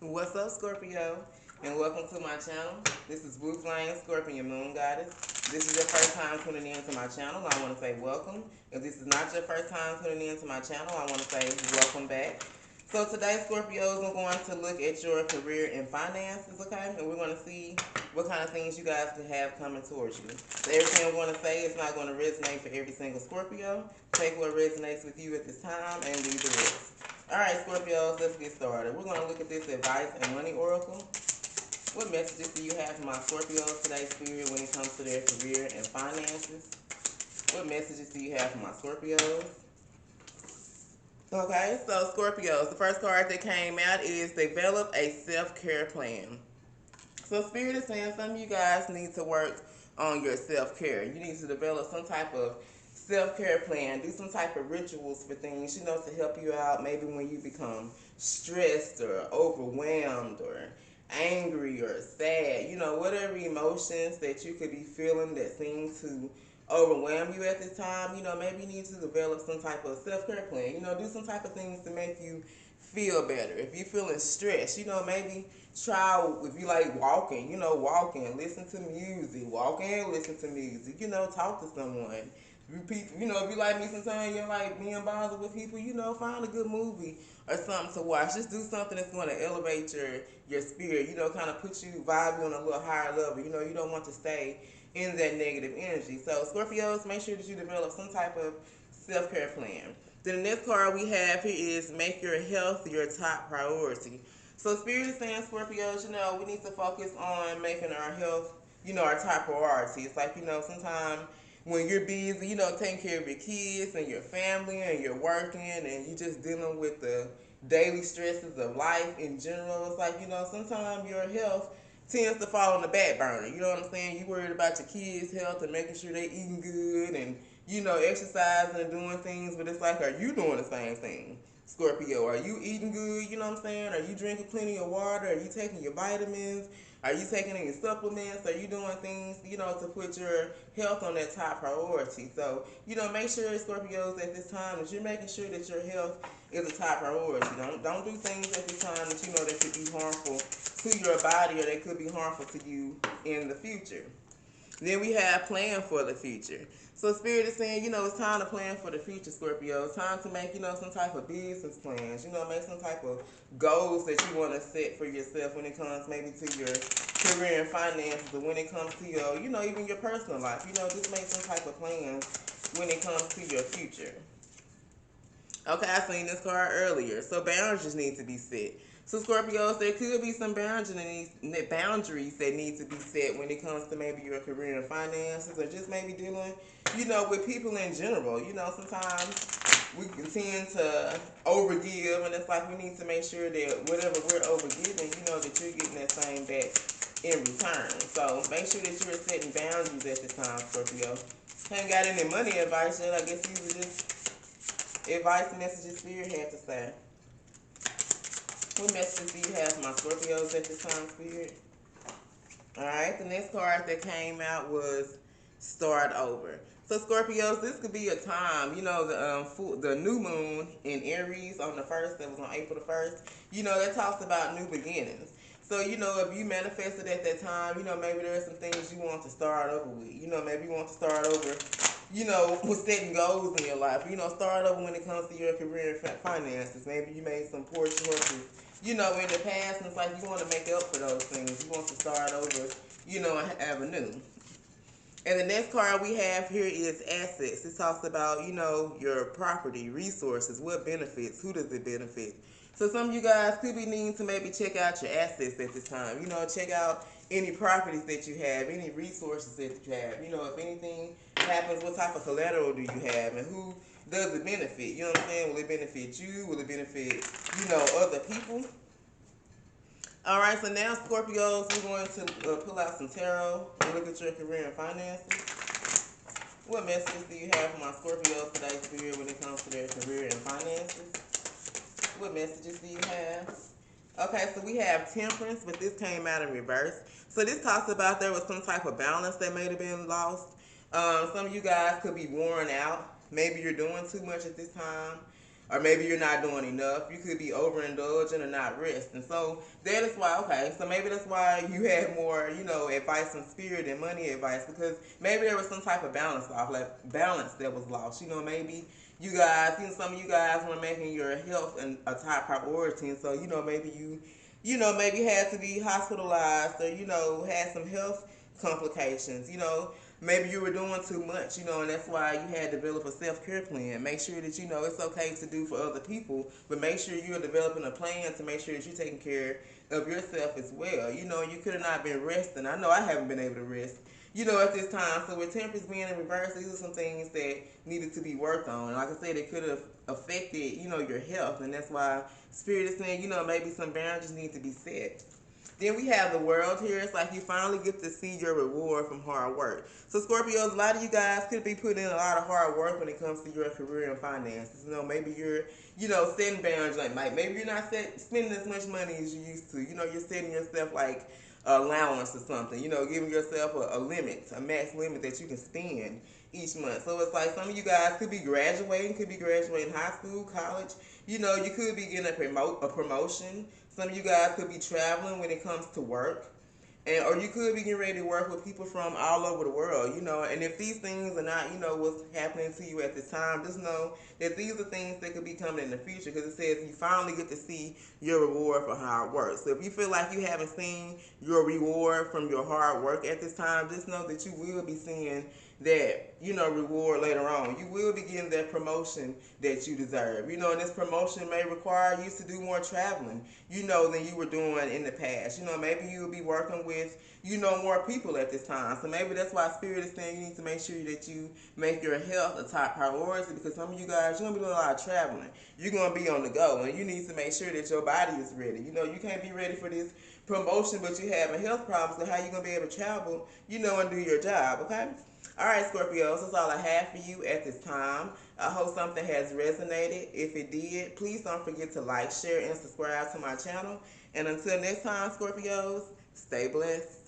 What's up, Scorpio? And welcome to my channel. This is Blue Flame Scorpion Moon Goddess. This is your first time tuning in to my channel. I want to say welcome. If this is not your first time tuning in to my channel, I want to say welcome back. So today, Scorpios, I'm going to look at your career and finances, okay? And we're going to see what kind of things you guys could have coming towards you. So everything I'm going to say is not going to resonate for every single Scorpio. Take what resonates with you at this time and leave the rest. Alright, Scorpios, let's get started. We're going to look at this advice and money oracle. What messages do you have for my Scorpios today, Spirit, when it comes to their career and finances? What messages do you have for my Scorpios? Okay, so Scorpios, the first card that came out is develop a self-care plan. So Spirit is saying some of you guys need to work on your self-care. You need to develop some type of self-care plan. Do some type of rituals for things, to help you out maybe when you become stressed or overwhelmed or angry or sad. Whatever emotions that you could be feeling that seem to overwhelm you at this time, maybe you need to develop some type of self-care plan. Do some type of things to make you feel better. If you're feeling stressed, maybe try, if you like walking, listen to music, listen to music, talk to someone. If you like me sometimes, you like being bothered with people, find a good movie or something to watch. Just do something that's going to elevate your spirit, kind of put you, vibe you on a little higher level. You don't want to stay in that negative energy. So Scorpios, make sure that you develop some type of self-care plan. Then the next card we have here is make your health your top priority. So Spirit is saying, Scorpios, we need to focus on making our health, our top priority. It's like, sometimes when you're busy, taking care of your kids and your family and you're working and you're just dealing with the daily stresses of life in general, it's like, sometimes your health tends to fall on the back burner. You know what I'm saying? You worried about your kids' health and making sure they eating good and, exercising and doing things, but it's like, are you doing the same thing? Scorpio, are you eating good? You know what I'm saying? Are you drinking plenty of water? Are you taking your vitamins? Are you taking any supplements? Are you doing things, to put your health on that top priority? So, make sure, Scorpios, at this time that you're making sure that your health is a top priority. Don't do things at this time that that could be harmful to your body or that could be harmful to you in the future. Then we have plan for the future. So Spirit is saying, it's time to plan for the future, Scorpio. It's time to make, some type of business plans. Make some type of goals that you want to set for yourself when it comes maybe to your career and finances, or when it comes to your, even your personal life. Just make some type of plans when it comes to your future. Okay, I seen this card earlier. So boundaries need to be set. So Scorpios, there could be some boundaries that need to be set when it comes to maybe your career and finances, or just maybe dealing, with people in general. Sometimes we can tend to overgive, and it's like we need to make sure that whatever we're overgiving, that you're getting that same back in return. So make sure that you're setting boundaries at this time, Scorpio. Haven't got any money advice yet. I guess these are just advice messages Spirit had to say. What messages do you have for my Scorpios at this time, Spirit? Alright, the next card that came out was Start Over. So Scorpios, this could be a time, the new moon in Aries on the 1st, that was on April the 1st, that talks about new beginnings. So, if you manifested at that time, maybe there are some things you want to start over with. Maybe you want to start over, with setting goals in your life. Start over when it comes to your career and finances. Maybe you made some poor choices, in the past, and it's like you want to make up for those things. You want to start over, and have anew. And the next card we have here is assets. It talks about, your property, resources, what benefits, who does it benefit. So some of you guys could be needing to maybe check out your assets at this time. Check out any properties that you have, any resources that you have. If anything happens, what type of collateral do you have, and who does it benefit? You know what I'm saying? Will it benefit you? Will it benefit, other people? All right, so now Scorpios, we're going to pull out some tarot and look at your career and finances. What messages do you have for my Scorpios today, Spirit, when it comes to their career and finances? What messages do you have? Okay, so we have Temperance, but this came out in reverse. So this talks about there was some type of balance that may have been lost. Some of you guys could be worn out. Maybe you're doing too much at this time. or maybe you're not doing enough. You could be overindulging or not resting. So that is why, okay, so maybe that's why you had more, advice from spirit and money advice, because maybe there was some type of balance off, like balance that was lost. Maybe you guys, some of you guys were making your health a top priority, and so maybe maybe had to be hospitalized, or had some health complications. Maybe you were doing too much, and that's why you had to develop a self-care plan. Make sure that it's okay to do for other people, but make sure you're developing a plan to make sure that you're taking care of yourself as well. You could have not been resting. I know I haven't been able to rest, at this time. So with temperance being in reverse, these are some things that needed to be worked on. And like I said, it could have affected, your health, and that's why Spirit is saying, maybe some boundaries need to be set. Then we have the world here. It's like you finally get to see your reward from hard work. So Scorpios, a lot of you guys could be putting in a lot of hard work when it comes to your career and finances. Maybe you're, setting boundaries. Like maybe you're not spending as much money as you used to. You're setting yourself like allowance or something. Giving yourself a limit, a max limit that you can spend each month. So it's like some of you guys could be graduating high school, college. You could be getting a promotion. Some of you guys could be traveling when it comes to work. Or you could be getting ready to work with people from all over the world, And if these things are not, what's happening to you at this time, just know that these are things that could be coming in the future, because it says you finally get to see your reward for hard work. So if you feel like you haven't seen your reward from your hard work at this time, just know that you will be seeing that, reward later on. You will be getting that promotion that you deserve. And this promotion may require you to do more traveling, than you were doing in the past. Maybe you'll be working with, more people at this time. So maybe that's why Spirit is saying you need to make sure that you make your health a top priority, because some of you guys, you're going to be doing a lot of traveling. You're going to be on the go, and you need to make sure that your body is ready. You can't be ready for this promotion, but you having health problems. So how you going to be able to travel, and do your job, okay? All right, Scorpios, that's all I have for you at this time. I hope something has resonated. If it did, please don't forget to like, share, and subscribe to my channel. And until next time, Scorpios, stay blessed.